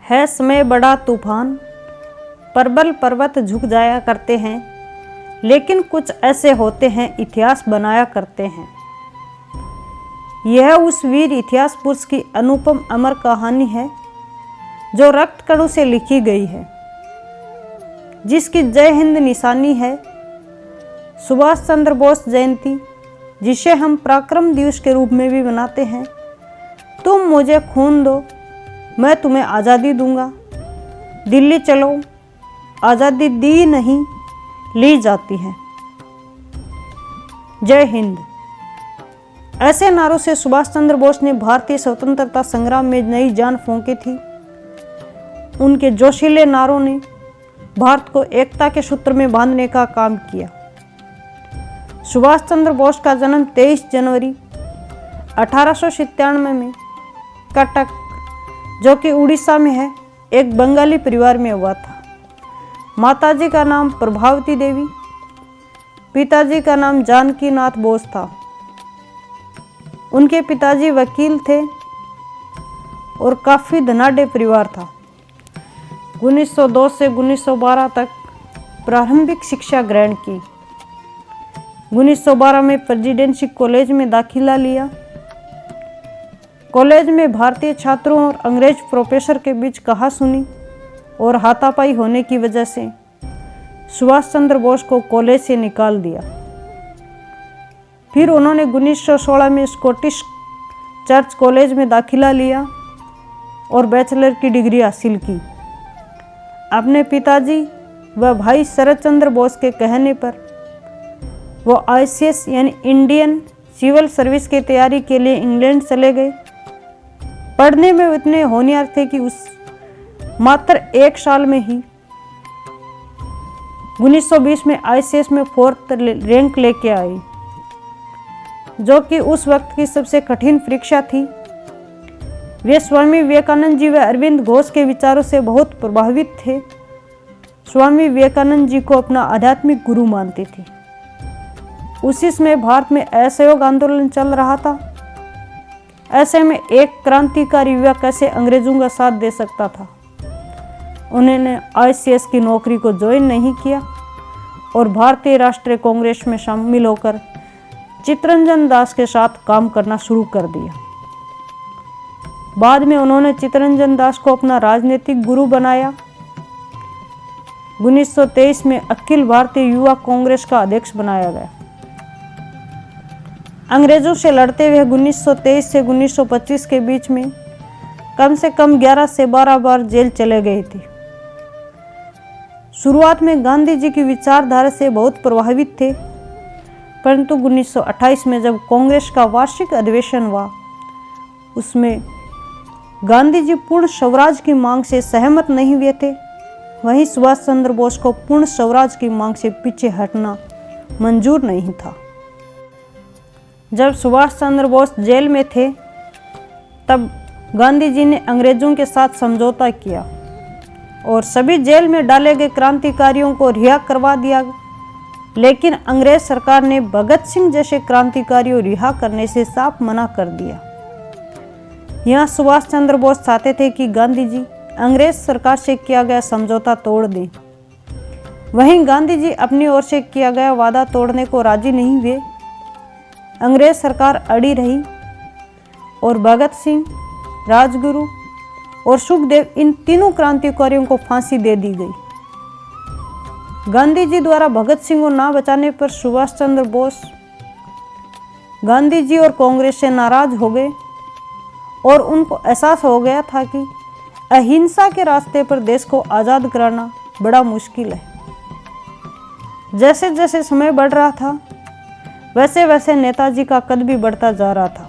है समय बड़ा तूफान, प्रबल पर्वत झुक जाया करते हैं, लेकिन कुछ ऐसे होते हैं इतिहास बनाया करते हैं। यह उस वीर इतिहास पुरुष की अनुपम अमर कहानी है जो रक्त कणों से लिखी गई है, जिसकी जय हिंद निशानी है सुभाष चंद्र बोस जयंती, जिसे हम पराक्रम दिवस के रूप में भी मनाते हैं। तुम मुझे खून दो, मैं तुम्हें आज़ादी दूंगा। दिल्ली चलो, आज़ादी दी नहीं ली जाती है। जय हिंद। ऐसे नारों से सुभाष चंद्र बोस ने भारतीय स्वतंत्रता संग्राम में नई जान फूंकी थी। उनके जोशीले नारों ने भारत को एकता के सूत्र में बांधने का काम किया। सुभाष चंद्र बोस का जन्म 23 जनवरी 1897 में कटक, जो कि उड़ीसा में है, एक बंगाली परिवार में हुआ था। माताजी का नाम प्रभावती देवी, पिताजी का नाम जानकी नाथ बोस था। उनके पिताजी वकील थे और काफ़ी धनाढ़ परिवार था। 1902 से 1912 तक प्रारंभिक शिक्षा ग्रहण की। 1912 में प्रेसिडेंसी कॉलेज में दाखिला लिया। कॉलेज में भारतीय छात्रों और अंग्रेज प्रोफेसर के बीच कहासुनी और हाथापाई होने की वजह से सुभाष चंद्र बोस को कॉलेज से निकाल दिया। फिर उन्होंने 1916 में स्कॉटिश चर्च कॉलेज में दाखिला लिया और बैचलर की डिग्री हासिल की। अपने पिताजी व भाई शरद चंद्र बोस के कहने पर वो ICS यानी इंडियन सिविल सर्विस की तैयारी के लिए इंग्लैंड चले गए। पढ़ने में इतने होशियार थे कि उस मात्र 1 साल में ही 1920 में ICS में 4th रैंक लेके आए, जो कि उस वक्त की सबसे कठिन परीक्षा थी। वे स्वामी विवेकानंद जी व अरविंद घोष के विचारों से बहुत प्रभावित थे। स्वामी विवेकानंद जी को अपना आध्यात्मिक गुरु मानते थे। उसी समय भारत में असहयोग आंदोलन चल रहा था। ऐसे में एक क्रांतिकारी युवा कैसे अंग्रेजों का साथ दे सकता था। उन्होंने ICS की नौकरी को ज्वाइन नहीं किया और भारतीय राष्ट्रीय कांग्रेस में शामिल होकर चित्तरंजन दास के साथ काम करना शुरू कर दिया। बाद में उन्होंने चित्तरंजन दास को अपना राजनीतिक गुरु बनाया। 1923 में अखिल भारतीय युवा कांग्रेस का अध्यक्ष बनाया गया। अंग्रेजों से लड़ते हुए 1923 से 1925 के बीच में कम से कम 11 से 12 बार जेल चले गए थे। शुरुआत में गांधी जी की विचारधारा से बहुत प्रभावित थे, परंतु 1928 में जब कांग्रेस का वार्षिक अधिवेशन हुआ, उसमें गांधी जी पूर्ण स्वराज की मांग से सहमत नहीं हुए थे। वहीं सुभाष चंद्र बोस को पूर्ण स्वराज की मांग से पीछे हटना मंजूर नहीं था। जब सुभाष चंद्र बोस जेल में थे, तब गांधी जी ने अंग्रेजों के साथ समझौता किया और सभी जेल में डाले गए क्रांतिकारियों को रिहा करवा दिया। लेकिन अंग्रेज सरकार ने भगत सिंह जैसे क्रांतिकारियों रिहा करने से साफ मना कर दिया। यहाँ सुभाष चंद्र बोस चाहते थे कि गांधी जी अंग्रेज सरकार से किया गया समझौता तोड़ दें। वहीं गांधी जी अपनी ओर से किया गया वादा तोड़ने को राजी नहीं हुए। अंग्रेज सरकार अड़ी रही और भगत सिंह, राजगुरु और सुखदेव, इन तीनों क्रांतिकारियों को फांसी दे दी गई। गांधी जी द्वारा भगत सिंह को ना बचाने पर सुभाष चंद्र बोस गांधी जी और कांग्रेस से नाराज हो गए और उनको एहसास हो गया था कि अहिंसा के रास्ते पर देश को आज़ाद कराना बड़ा मुश्किल है। जैसे जैसे समय बढ़ रहा था, वैसे वैसे नेताजी का कद भी बढ़ता जा रहा था।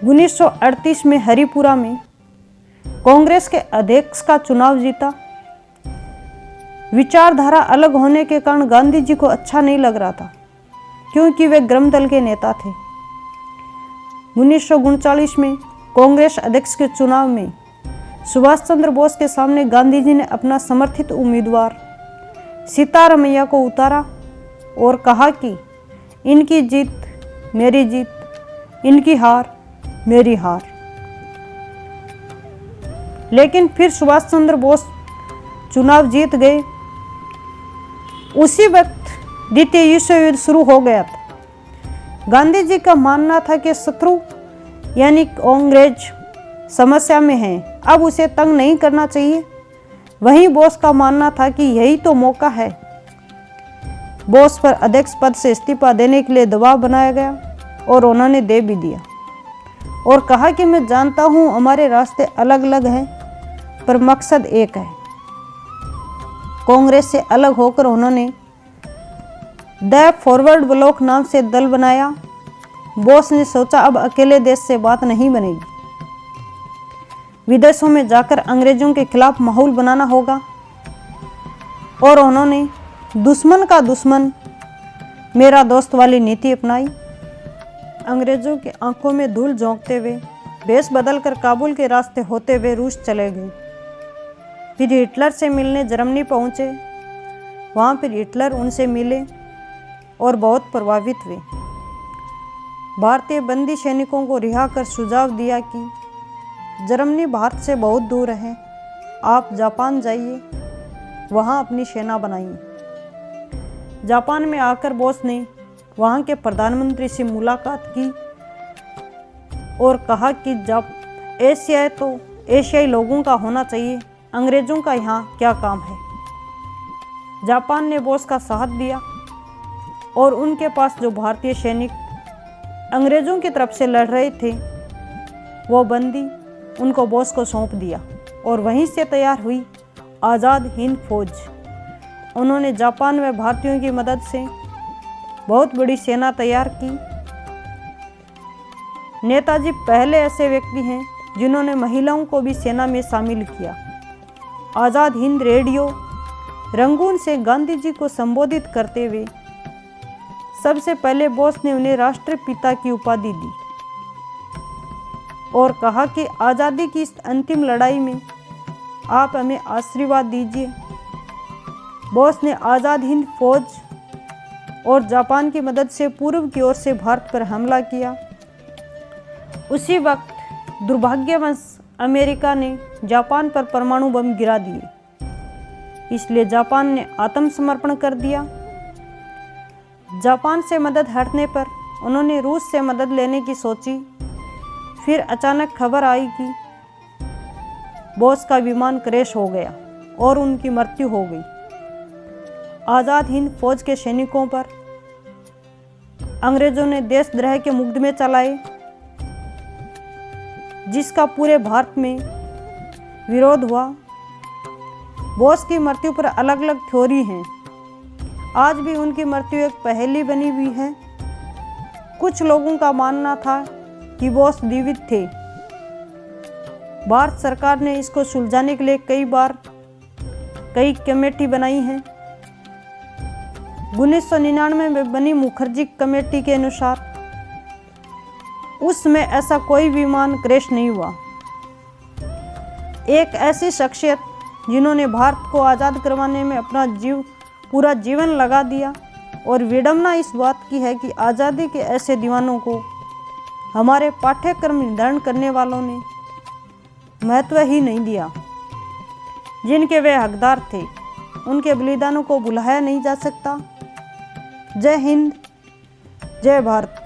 1938 में हरिपुरा में कांग्रेस के अध्यक्ष का चुनाव जीता। विचारधारा अलग होने के कारण गांधी जी को अच्छा नहीं लग रहा था, क्योंकि वे ग्राम दल के नेता थे। 1939 में कांग्रेस अध्यक्ष के चुनाव में सुभाष चंद्र बोस के सामने गांधी जी ने अपना समर्थित उम्मीदवार सीतारमैया को उतारा और कहा कि इनकी जीत मेरी जीत, इनकी हार मेरी हार। लेकिन फिर सुभाष चंद्र बोस चुनाव जीत गए। उसी वक्त द्वितीय विश्व युद्ध शुरू हो गया था। गांधी जी का मानना था कि शत्रु यानी अंग्रेज समस्या में है, अब उसे तंग नहीं करना चाहिए। वहीं बोस का मानना था कि यही तो मौका है। बोस पर अध्यक्ष पद से इस्तीफा देने के लिए दबाव बनाया गया और उन्होंने दे भी दिया और कहा कि मैं जानता हूं हमारे रास्ते अलग अलग हैं, पर मकसद एक है। कांग्रेस से अलग होकर उन्होंने द फॉरवर्ड ब्लॉक नाम से दल बनाया। बोस ने सोचा अब अकेले देश से बात नहीं बनेगी, विदेशों में जाकर अंग्रेजों के खिलाफ माहौल बनाना होगा और उन्होंने दुश्मन का दुश्मन मेरा दोस्त वाली नीति अपनाई। अंग्रेजों की आंखों में धूल झोंकते हुए भेष बदलकर काबुल के रास्ते होते हुए रूस चले गए। फिर हिटलर से मिलने जर्मनी पहुंचे। वहां फिर हिटलर उनसे मिले और बहुत प्रभावित हुए। भारतीय बंदी सैनिकों को रिहा कर सुझाव दिया कि जर्मनी भारत से बहुत दूर है, आप जापान जाइए, वहाँ अपनी सेना बनाइए। जापान में आकर बोस ने वहाँ के प्रधानमंत्री से मुलाकात की और कहा कि एशिया तो एशियाई लोगों का होना चाहिए, अंग्रेजों का यहाँ क्या काम है। जापान ने बोस का साथ दिया और उनके पास जो भारतीय सैनिक अंग्रेजों की तरफ से लड़ रहे थे वो बंदी उनको बोस को सौंप दिया और वहीं से तैयार हुई आज़ाद हिंद फौज। उन्होंने जापान में भारतीयों की मदद से बहुत बड़ी सेना तैयार की। नेताजी पहले ऐसे व्यक्ति हैं जिन्होंने महिलाओं को भी सेना में शामिल किया। आज़ाद हिंद रेडियो रंगून से गांधी जी को संबोधित करते हुए सबसे पहले बोस ने उन्हें राष्ट्रपिता की उपाधि दी और कहा कि आज़ादी की इस अंतिम लड़ाई में आप हमें आशीर्वाद दीजिए। बोस ने आज़ाद हिंद फौज और जापान की मदद से पूर्व की ओर से भारत पर हमला किया। उसी वक्त दुर्भाग्यवश अमेरिका ने जापान पर परमाणु बम गिरा दिए, इसलिए जापान ने आत्मसमर्पण कर दिया। जापान से मदद हटने पर उन्होंने रूस से मदद लेने की सोची। फिर अचानक खबर आई कि बोस का विमान क्रैश हो गया और उनकी मृत्यु हो गई। आज़ाद हिंद फौज के सैनिकों पर अंग्रेजों ने देशद्रोह के मुकदमे चलाए, जिसका पूरे भारत में विरोध हुआ। बोस की मृत्यु पर अलग अलग थ्योरी हैं। आज भी उनकी मृत्यु एक पहेली बनी हुई है। कुछ लोगों का मानना था कि बोस जीवित थे। भारत सरकार ने इसको सुलझाने के लिए कई कमेटी बनाई हैं। 1999 में बनी मुखर्जी कमेटी के अनुसार उसमें ऐसा कोई विमान क्रैश नहीं हुआ। एक ऐसी शख्सियत जिन्होंने भारत को आज़ाद करवाने में अपना पूरा जीवन लगा दिया, और विडंबना इस बात की है कि आज़ादी के ऐसे दीवानों को हमारे पाठ्यक्रम निर्धारण करने वालों ने महत्व ही नहीं दिया। जिनके वे हकदार थे उनके बलिदानों को भुलाया नहीं जा सकता। जय हिंद, जय भारत।